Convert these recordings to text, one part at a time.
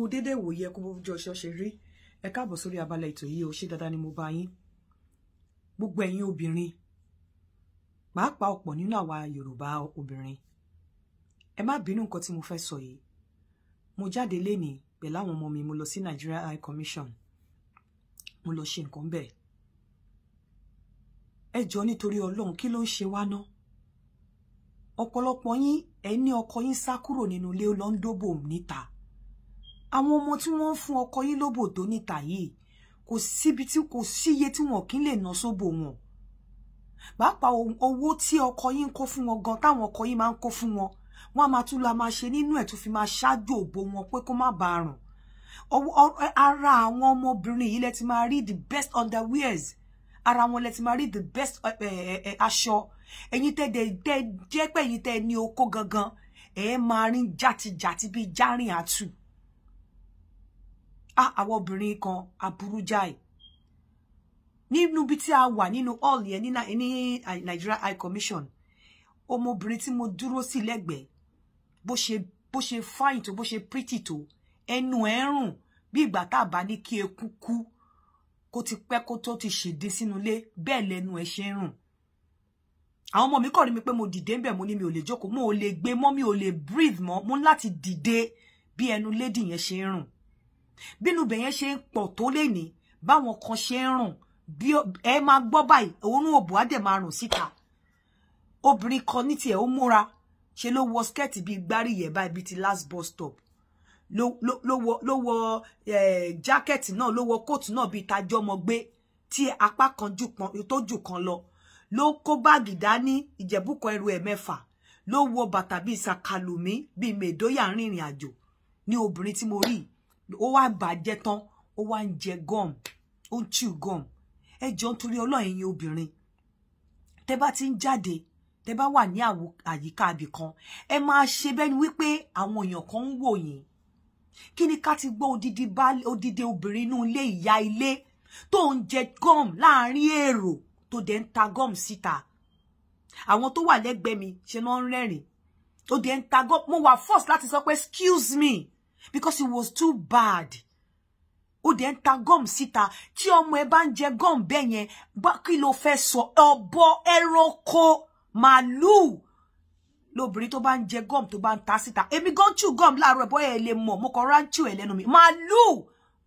kú dédé wòye kú bójú ọṣọ ṣe rí ẹ káàbọ̀ sórí abala ètò yìí ó ṣe dáadáa ni mo bá yín gbogbo ẹ̀yin obìnrin pàápàá ọ̀pọ̀ nínú àwa Yorùbá obìnrin ẹ má bínú nǹkan tí mo fẹ́ sọ yìí mo jáde lénìí pẹ̀lú àwọn ọmọ mi mo lọ sí Nigeria High Commission mo lọ ṣe nǹkan bẹ́ẹ̀ ẹ jọ̀ọ́ nítorí Ọlọ́run kí ló ń ṣe wá ná ọ̀pọ̀lọpọ̀ yín ẹ ní ọkọ yín sá kúrò nínú ilé ó lọ ń dóbò níta àwọn ọmọ tí wọ́n ń fún ọkọ yín lóbò tó níta yìí kò síbi tí kò síye tí wọn kì í lè ná sóbò wọn pàápàá owó tí ọkọ yín ń kó fún wọn gan táwọn ọkọ yín máa ń kó fún wọn wọn a máa tún la máa ṣe nínú ẹ̀ tó fi máa ṣáájú òbò wọn pé kó má bàa rùn ara àwọn ọmọbìnrin yìí lẹ ti máa rí the best underwears ara wọn lẹ ti máa rí the best aṣọ ẹ̀yin tẹ́ jẹ́ pé ẹ̀yin tẹ́ ní okó gangan ẹ máa rí jàtijàti bíi járìn àtù àwọn obìnrin kan aburú jáì nínú bí tí a wà nínú hall yẹn ní Nigeria High Commission ọmọbìnrin tí mo dúró sí lẹ́gbẹ̀ẹ́ bó ṣe fine tó bó ṣe pretty tó ẹnu ẹ̀ rùn bí ìgbà tá a bá ní kí eku kú kó ti pẹ́ kó tó ti ṣèdí sínú ilé bẹ́ẹ̀ lẹ́nu ẹ̀ ṣe ń rùn àwọn ọmọ mi kọ̀ rí mi pé mo dìde ń bẹ̀ mo ní mi ò lè jókòó mo ò lè gbé mọ́ mi ò lè breathe mọ́ mo ní láti dìde bí ẹnu lady yẹn ṣe ń rùn bínú bẹ̀ yẹn ṣe ń pọ̀ tó lè ní báwọn kan ṣe ń rùn bí ẹ máa gbọ́ báyìí òórùn òbò á dẹ̀ máa rùn síta obìnrin kan ní tiẹ̀ ó múra ṣe ló wọ skẹ́ẹ̀tì bíi gbáríyẹ̀ báyìí bíi ti last bus stop ló wọ jákẹ́ẹ̀tì náà ló wọ kóòtù náà bíi tajọ́mọ gbé tí apá kan tó jù kan lọ ló kó báàgì dání ìjẹ̀bùkọ ẹrù ẹ̀ mẹ́fà ló wọ bàtà bíi sàkàlùmí bíi mèdóyà rìnrìn àjò ní obìnrin tí mo rí ó wá bàjẹ́ tán ó wá ń jẹ gum ó ń chew gum ẹ jọ̀ọ́ nítorí Ọlọ́run ẹ̀yin obìnrin tẹ́ bá ti ń jáde tẹ́ bá wà ní àyíká ibì kan ẹ máa ṣe bẹ́ẹ̀ ni wípé àwọn èèyàn kan ń wò yín kí ni ká ti gbọ́ odidi obìnrin inú ilé ìyá ilé tó ń jẹ gum láàrin èrò tó dẹ̀ ń ta gum síta àwọn tó wà lẹ́gbẹ̀ẹ́ mi ṣe ló ń rẹ́rìn tó dẹ̀ ń ta gum mo wà forced láti sọ pé excuse me because it was too bad ó dẹ̀ ń ta gum síta tí ọmọ ẹ bá ń jẹ gum bẹ́ẹ̀ yẹn kí ló fẹ́ sọ ọ̀bọ ẹranko màlúù lóbìnrin tó bá ń jẹ gum tó bá ń ta síta èmi gan chew gum láàárọ̀ ẹ̀ bọ́yẹ̀ lè mọ̀ mo kàn rán chew ẹ̀ lẹ́nu mi màlúù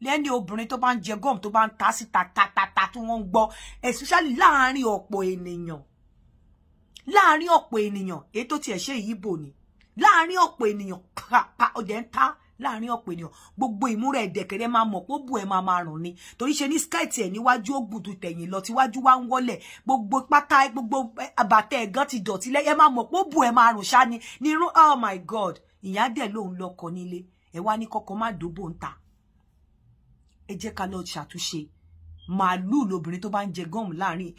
lẹ́ni obìnrin tó bá ń jẹ gum tó bá ń ta síta tatata tí wọ́n ń gbọ́ especially láàárín ọ̀pọ̀ ènìyàn èyí tó tiẹ̀ ṣe ìyíbò ni láàárín ọ̀pọ̀ ènìyàn pa ọ̀dẹ̀ ń ta láàárín ọ̀pọ̀ ènìyàn gbogbo ìmúra ẹ̀dẹ̀kẹ̀rẹ̀ máa mọ̀ pé ó bù ẹ̀ máa rùn ni torí ṣe ní skẹ́ẹ̀tì ẹ̀ níwájú ó gbùdù tẹ̀yìn lọ tíwájú wá ń wọlẹ̀ gbogbo pátá gbogbo àbàtẹ̀ ẹ̀gán ti dọ̀tí lẹ́yìn máa mọ̀ pé ó bù ẹ̀ máa rùn ṣá ni nírú oh my god ìyá dẹ̀ lòun lọkọ nílé ẹ wá ní kọ́kọ́ má dóbò ń ta ẹ jẹ́ ká lọ ṣàtúnṣe màálù lobìnrin tó bá ń jẹ gum láàrin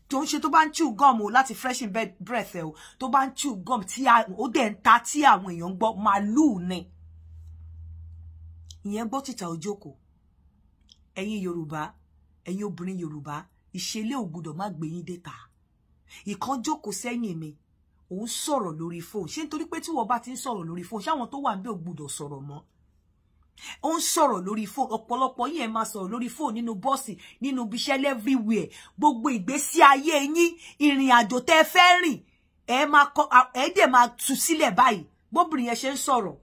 tó ń ṣe tó bá ń chew gum o láti freshen breath ẹ o tó bá ń chew gum tí ó dẹ̀ ń ta tí àwọn èèyàn ń gbọ́ màálù ni ìyẹn gbọ́ títà òjòkó ẹ̀yin Yorùbá ẹ̀yin obìnrin Yorùbá ìṣẹ̀lẹ̀ ò gbọdọ̀ má gbé yín déta ìkan jókòó sẹ́yìn mi òun sọ̀rọ̀ lórí fóònù ṣé nítorí pé tí wọ́n bá ti ń sọ̀rọ̀ lórí fóònù ṣáwọn tó wà ń bẹ̀ ò gbọdọ̀ sọ̀rọ̀ mọ́ ó ń sọ̀rọ̀ lórí fóònù ọ̀pọ̀lọpọ̀ yín ẹ máa sọ̀rọ̀ lórí fóònù nínú bọ́ọ̀sì nínú ibiṣẹ́ everywhere gbogbo ìgbésí ayé yín ìrìn àjò tẹ́ fẹ́ rìn ẹ dẹ̀ máa tú sílẹ̀ báyìí bóbìnrin yẹn ṣe ń sọ̀rọ̀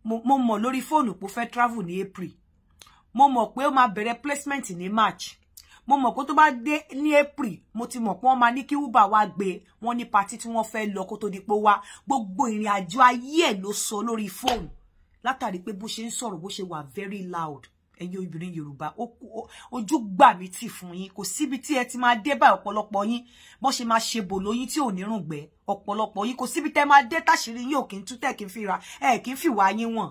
mo mọ̀ lórí fóònù pé ó fẹ́ travel ní April mo mọ̀ pé ó máa bẹ̀rẹ̀ placement ní March mo mọ̀ pé tó bá dé ní April mo ti mọ̀ pé wọ́n máa ní kí Uber wá gbé wọn ní party tí wọ́n fẹ́ lọ kó tó di pé wá gbogbo ìrìn àjò ayé ẹ̀ ló sọ lórí fóònù látàrí pé bó ṣe ń sọ̀rọ̀ bó ṣe wà very loud ẹ̀yin obìnrin Yorùbá ojú gbà mí tì fún yín kò síbi tí ẹ ti máa dé bá ọ̀pọ̀lọpọ̀ yín bó ṣe máa ṣe bò lóyún tí ò ní rùngbẹ́ ọ̀pọ̀lọpọ̀ yín kò síbi tẹ́ máa dé táṣìírí yín ò kí ń tú tẹ́ kí ń fira kí ń fìwà yín wọ̀n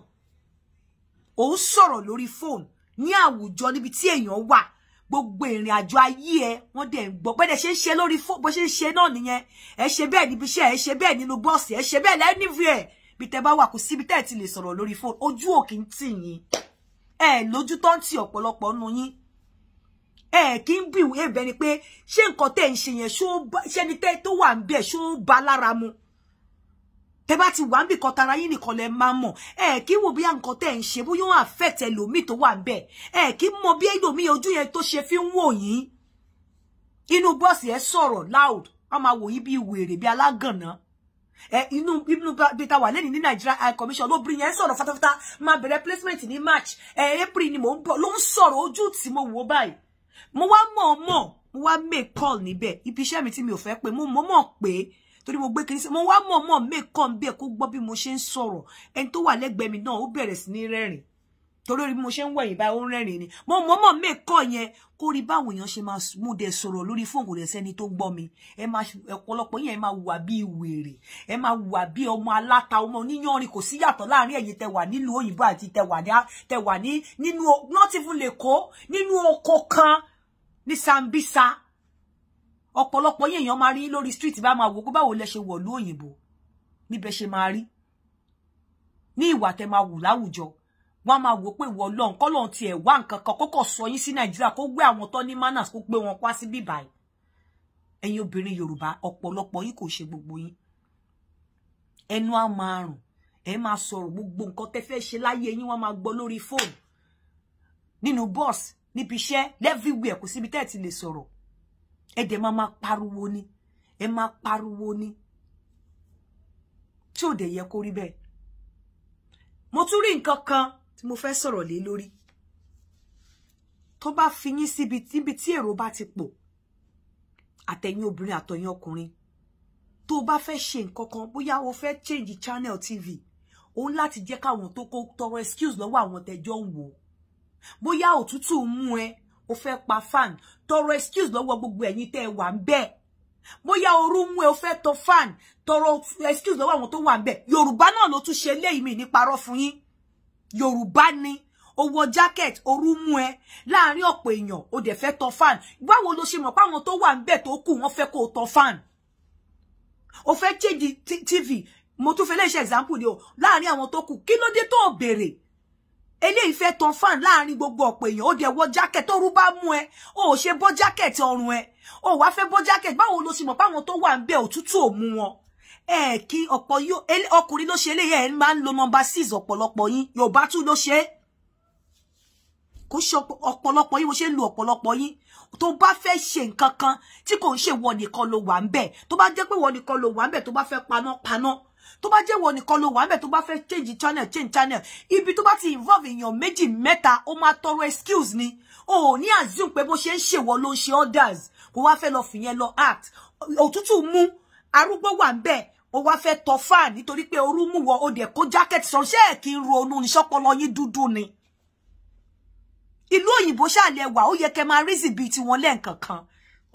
òun sọ̀rọ̀ lórí fóònù ní àwùjọ níbi tí èèyàn wà gbogbo ìrìn àjò ayé ẹ wọ́n dẹ̀ ń gbọ́ bẹ́ẹ̀ ṣe ń ṣe lórí fóònù bó ṣe ń ṣe náà nìyẹn ẹ ṣe bẹ́ẹ̀ níbi iṣẹ́ ẹ ṣe bẹ́ẹ̀ nínú bọ́ọ̀sì ẹ ṣe bẹ́ẹ̀ lẹ́nìfẹ̀ẹ́ bí tẹ́ bá wà kò síbi tẹ́ ti lè sọ̀rọ̀ lórí fóònù ojú ò kí ń tì yín lójú tó ń tì ọ̀pọ̀lọpọ̀ nù yín kí ń bí ìwé ẹ̀bẹ̀ ni pé ṣé nǹkan tẹ́ ń ṣe yẹn ṣé ni tẹ́ tó wà ń bẹ̀ ṣó bá lára mu tẹ́ bá ti wà nbi kan tara yín nìkan lẹ máa mọ̀ kí wò bí nǹkan tẹ́ ń ṣe bó yo affect ẹlòmíì tó wà ńbẹ̀ kí mọ̀ bí ẹlòmíì ojú yẹn tó ṣe fi ń wò yín inú boss ẹ sọ̀rọ̀ loud a máa wò yín bí wèrè bí alágànná inú bí ta wà lẹ́ni ní Nigeria High Commission lóbìnrin yẹn sọ̀rọ̀ fatafata máa bẹ̀rẹ̀ placement ní March April ni mò ń bọ̀ ló ń sọ̀rọ̀ ojú tí mo wò báyìí mo wá mo wá make call níbẹ̀ ibi iṣẹ́ mi tí mi ò fẹ́ pé mo mọ̀ pé torí mo gbé kiri sí mo wá make call níbẹ̀ kó gbọ́ bí mo ṣe ń sọ̀rọ̀ ẹni tó wà lẹ́gbẹ̀ẹ́ mi náà ó bẹ̀rẹ̀ sí ní rẹ́rìn torí bí mo ṣe ń wẹ̀yìn báyìí ó ń rẹ́rìn ni mo make call yẹn kó rí báwo èèyàn ṣe máa mú dẹ sọ̀rọ̀ lórí fóònù rẹ̀ sẹ́ni tó gbọ́ mi ọ̀pọ̀lọpọ̀ yẹn máa wà bí wèrè ẹ máa wà bí ọmọ aláta ọmọ oníyanrìn kò sí yàtọ̀ láàrin ẹ̀yin tẹ́ wà nílùú òyìnbó àti tẹ́ wà ní nínú not even leko nínú oko kan ní Sambisa ọ̀pọ̀lọpọ̀ yẹn èèyàn máa rí lórí street bá máa wò pé báwo lẹ ṣe wọ̀ lú òyìnbó níbẹ̀ ṣe máa rí ní ìwà tẹ́ máa wù láwùjọ wọ́n máa wò pé ìwọ Ọlọ́run kọ́lọ́run tiẹ̀ wá nǹkan kan kókò sọ yín sí Nàìjíríà kó gbé àwọn tó ní manners kó gbé wọn wá sí bíbáyìí ẹ̀yin obìnrin Yorùbá ọ̀pọ̀lọpọ̀ yín kò ṣe gbogbo yín ẹnu á máa rùn ẹ máa sọ̀rọ̀ gbogbo nǹkan tẹ́ fẹ́ ṣe láyé yín wọ́n máa gbọ́ lórí fóònù nínú bus níbi iṣẹ́ everywhere kò síbi tẹ́ ti lè sọ̀rọ̀ ẹ dẹ̀ máa pariwo ni ẹ máa pariwo ni tí ò dẹ̀ yẹ kó rí bẹ́ẹ̀ mo tún rí nǹkan kan tí mo fẹ́ sọ̀rọ̀ lé lórí tó bá fi yín síbi tí èrò bá ti pọ̀ àtẹ̀yin obìnrin àtọ̀yin ọkùnrin tó bá fẹ́ ṣe nǹkan kan bóyá o fẹ́ change channel TV òun láti jẹ́ káwọn tó kó tọrọ excuse lọ́wọ́ àwọn tẹ́jọ́ ń wò bóyá òtútù mú ẹ o fẹ́ pa fan tọrọ excuse lọ́wọ́ gbogbo ẹ̀yin tẹ́ wà ńbẹ̀ bóyá ooru mú ẹ o fẹ́ tọ fan tọrọ excuse lọ́wọ́ àwọn tó wà ńbẹ̀ Yorùbá náà ló tún ṣe léyìí mi ní parọ́ fún yín Yorùbá ni ó wọ jacket ooru mú ẹ láàrin ọ̀pọ̀ èèyàn ó dẹ̀ fẹ́ tọ fan báwo ló ṣe mọ̀ pé àwọn tó wà ńbẹ̀ tó kù wọ́n fẹ́ kó tọ fan ó fẹ́ change TV mo tún fẹ́ lè ṣe example ni o láàrin àwọn tó kù kí ló dé tó béèrè eléyìí fẹ́ tọ fan láàrin gbogbo ọ̀pọ̀ èèyàn ó dẹ̀ wọ jacket ooru bá mú ẹ ó ṣe bọ́ jacket ọrùn ẹ ó wá fẹ́ bọ́ jacket báwo ló ṣe mọ̀ pé àwọn tó wà ńbẹ̀ òtútù ò mú wọn kí ọ̀pọ̀ ọkùnrin ló ṣe eléyìí ẹ máa ń lo number 6 ọ̀pọ̀lọpọ̀ yín Yorùbá tún ló ṣe kò ṣe ọ̀pọ̀lọpọ̀ yín mo ṣe ń lo ọ̀pọ̀lọpọ̀ yín tó bá fẹ́ ṣe nǹkan kan tí kò ń ṣe wọ nìkan ló wà ńbẹ̀ tó bá jẹ́ pé wọ nìkan ló wà ńbẹ̀ tó bá fẹ́ paná tó bá jẹ́ wọ nìkan ló wà ńbẹ̀ tó bá fẹ́ change channel ibi tó bá ti involve èèyàn méjì mẹ́ta ó máa tọrọ excuse ni o ní assume pé bó ṣe ń ṣèwọ ló ń ṣe others kó wá fẹ́ lọ fìyẹn lọ act òtútù mú arúgbó wà ńbẹ̀ ó wá fẹ́ tọ fan nítorí pé ooru mú wọ ó dẹ̀ kó jacket sọ ṣé kí n ronú ní ṣọpọlọ yín dúdú ni ìlú òyìnbó ṣàlẹ̀ wà ó yẹ kẹ́ máa reason bíi tiwọn lẹ́ǹkankan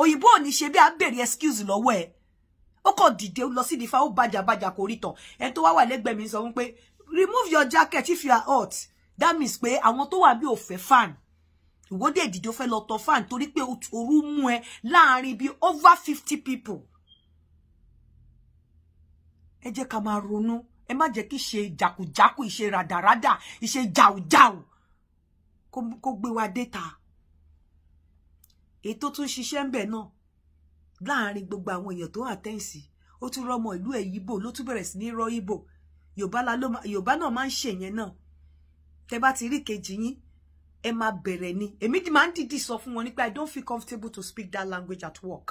òyìnbó ò ní ṣe bí a béèrè excuse lọ́wọ́ ẹ̀ ó kàn dìde lọ sí ìdífà ó bàjàbàjà kò rí tàn ẹni tó wá wà lẹ́gbẹ̀ẹ́ mi sọ wípé remove your jacket if you are hot that means pé àwọn tó wà bí ò fẹ́ fan ìwọ́dẹ̀ ìdìde ó fẹ́ lọ tọ fan torí pé ooru mú ẹ láàrin bí over 50 people ẹ jẹ́ ká máa ronú ẹ má jẹ́ kí ṣe jàkùjákù ìṣe ràdàràdà ìṣe jàùjàù kó gbé wa déta èyí tó tún ṣiṣẹ́ ń bẹ̀ náà láàrin gbogbo àwọn èèyàn tó àtẹ́ǹsì ó tún rọmọ ìlú ẹ̀ Ìgbò ló tún bẹ̀rẹ̀ sí ní rọ Ìgbò Yorùbá náà máa ń ṣe yẹn náà tẹ bá ti rí kejì yín ẹ máa bẹ̀rẹ̀ ni èmi máa ń dìdí sọ fún wọn nípa I don't feel comfortable to speak that language at work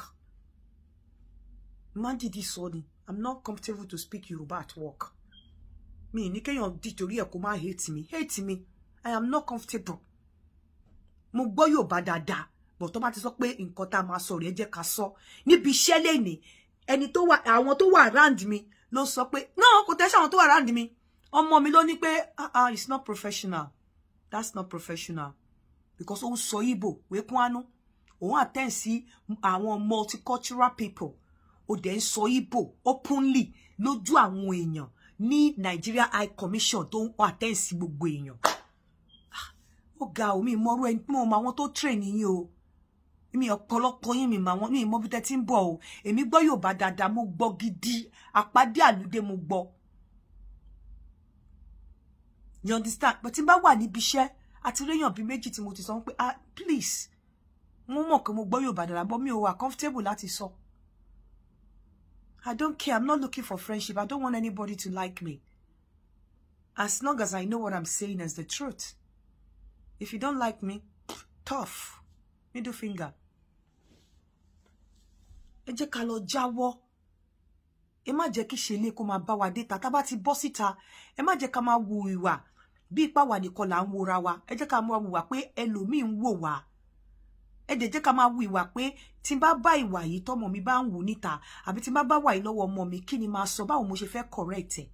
máa ń dìdí sọ ni I'm not comfortable to speak Yoruba at work mi ní kéèyàn dìtorí ẹ̀ kó má hate me I am not comfortable mo gbọ́ Yorùbá dáadáa but tó bá ti sọ pé nǹkan tá a máa sọ̀rọ̀ ẹ jẹ́ ká sọ níbi iṣẹ́ lẹ́ni ẹni tó wà àwọn tó wà around mi ló sọ pé no kò tẹ́ sí àwọn tó wà around mi ọmọ mi ló ní pé it's not professional that's not professional because ó sọ Igbo wékún àánú òun attend sí àwọn multicultural people ó dẹ̀ ń sọ Igbo openly lójú àwọn èèyàn ní Nigeria High Commission tó ń attend sí gbogbo èèyàn ó ga omi ìmọ̀rú ẹni tí mo mọ àwọn tó train yín o mi ọ̀pọ̀lọpọ̀ yín mi mọ àwọn mi ìmọ̀ bí tẹ́ ti ń bọ̀ o èmi gbọ́ Yorùbá dáadáa mo gbọ́ gidi àpàdé àlùdé mo gbọ́ you understand but tí n bá wà níbi iṣẹ́ àti réyàn bí méjì tí mo ti sọ pé please mo mọ̀ pé mo gbọ́ Yorùbá dáadáa but mi ò wà comfortable láti sọ I don't care. I'm not looking for friendship. I don't want anybody to like me. As long as I know what I'm saying is the truth. If you don't like me, tough. Middle finger. Ẹ jẹ́ ká lọ jáwọ́. Ẹ má jẹ́ kí ṣẹlẹ̀ kó máa bá wa dé ta. Tá bá ti bọ́ síta. Ẹ má jẹ́ ká máa wo ìwà. Bí ipa wà nìkan là ń wora wa. Ẹ jẹ́ ká máa wo ìwà pé ẹlòmíì ń wò wá. Ẹ dẹ̀ jẹ́ ká máa wo ìwà pé tí n bá bá ìwà yìí tọ́mọ mi bá ń wù níta àbí tí n bá bá wà yìí lọ́wọ́ ọmọ mi kí ni máa sọ báwo mo ṣe fẹ́ correct ẹ̀.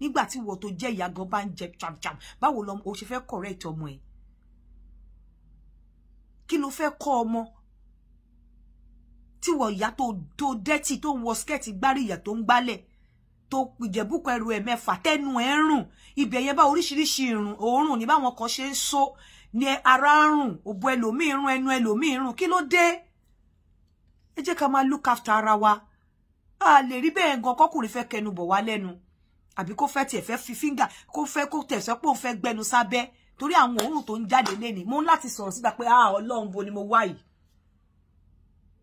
Nígbà tí ìwọ tó jẹ́ ìyá gan bá ń jẹ cham báwo lo o ṣe fẹ́ correct ọmọ ẹ̀. Kí ló fẹ́ kọ́ ọmọ? Tí wọ ìyá tó dirty tó ń wọ skirt gbárí ìyá tó ń gbálẹ̀ tó ìjẹ̀bùkọ ẹrù ẹ̀ mẹ́fà tẹ́nu ẹ̀ ń rùn ibẹ̀ yẹn bá oríṣiríṣi òórùn ní báwọn kan ṣe ń so ní ara rùn òbò ẹlòmíì rùn ẹnu ẹlòmíì rùn kí ló dé? Ẹ jẹ́ ká máa look after ara wa. A lè rí bẹ́ẹ̀ gan kọkùnrin fẹ́ kẹnu bọ̀ wá lẹ́nu àbí kó fẹ́ tiẹ̀ fẹ́ fi finger kó fẹ́ kó tẹ̀sọ́ pé òun fẹ́ gbẹnu sábẹ́ torí àwọn òórùn tó ń jáde léni mo ń láti sọ̀rọ̀ síta pé Ọlọ́run bo ni mo wá yìí.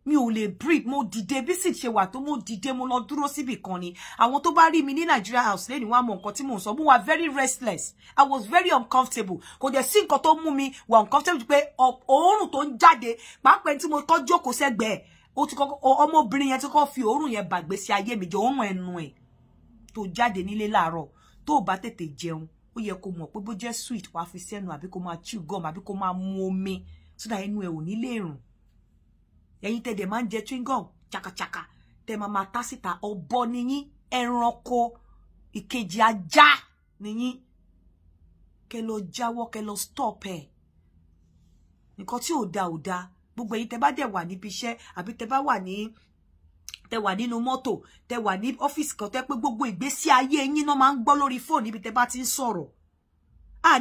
Mi ò lè breathe mo dìde bí sì ṣe wà tó mo dìde mo lọ dúró síbì kan ni àwọn tó bá rí mi ní Nigeria house léni wọ́n mọ nǹkan tí mò ń sọ mo wà very restless. I was very uncomfortable. Kò dẹ̀ sí nǹkan tó mú mi wà uncomfortable pé òórùn tó ń jáde pàápàá tí mo tọ́jú òkú sẹ́gbẹ̀ẹ́ ó ti kọ́kọ́ ọmọbìnrin yẹn ti kọ́ fi òórùn yẹn bàgbé sí ayé mi jẹ́ òórùn ẹnu ẹ̀ tó jáde nílé láàárọ̀ tó bá tètè jẹun ó yẹ kó mọ̀ pé bó jẹ́ sweet wàá fi sẹ́nu àbí kó máa chew gum àbí kó máa mu omi so that ẹnu ẹ̀ ò ní lè rùn. Ẹ̀yin tẹ́ dẹ̀ máa ń jẹ chewing gum chakachaka tẹ́ máa tá síta ọ̀bọ nìyín ẹranko ìkejì ajá nìyín kẹ́ lọ jáwọ́ kẹ́ lọ stop ẹ̀. Nǹkan tí ò da gbogbo ẹ̀yin tẹ́ bá dẹ̀ wà níbi iṣẹ́ àbí tẹ́ bá wà nínú mọ́tò tẹ́ wà ní ọ́fíìsì kan tẹ́ pé gbogbo ìgbésí ayé yín náà máa ń gbọ́ lórí fóònù níbi tẹ́ bá ti ń sọ̀rọ̀.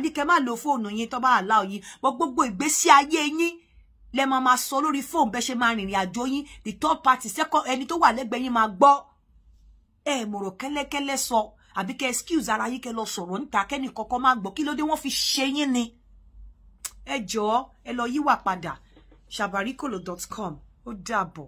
Ní kẹ́ má lo fóònù yín tó bá allow yín gbogbo ìgbésí ayé yín lẹ máa sọ lórí fóònù bẹ́ ṣe máa rìnrìn àjò yín the third party second ẹni tó wà lẹ́gbẹ̀ẹ́ yín máa gbọ́. Mọ̀rọ̀ kẹ́lẹ́kẹ́lẹ́ sọ àbí kẹ́ excuse ara yín kẹ́ lọ sọ̀rọ̀ níta kẹ́ni kankan má gbọ́ kí ló dé wọ́n fi ṣe yín ni. Ẹ jọ̀ọ́ ẹ lọ yíwà padà. shabarikolo.com ó dàbọ̀.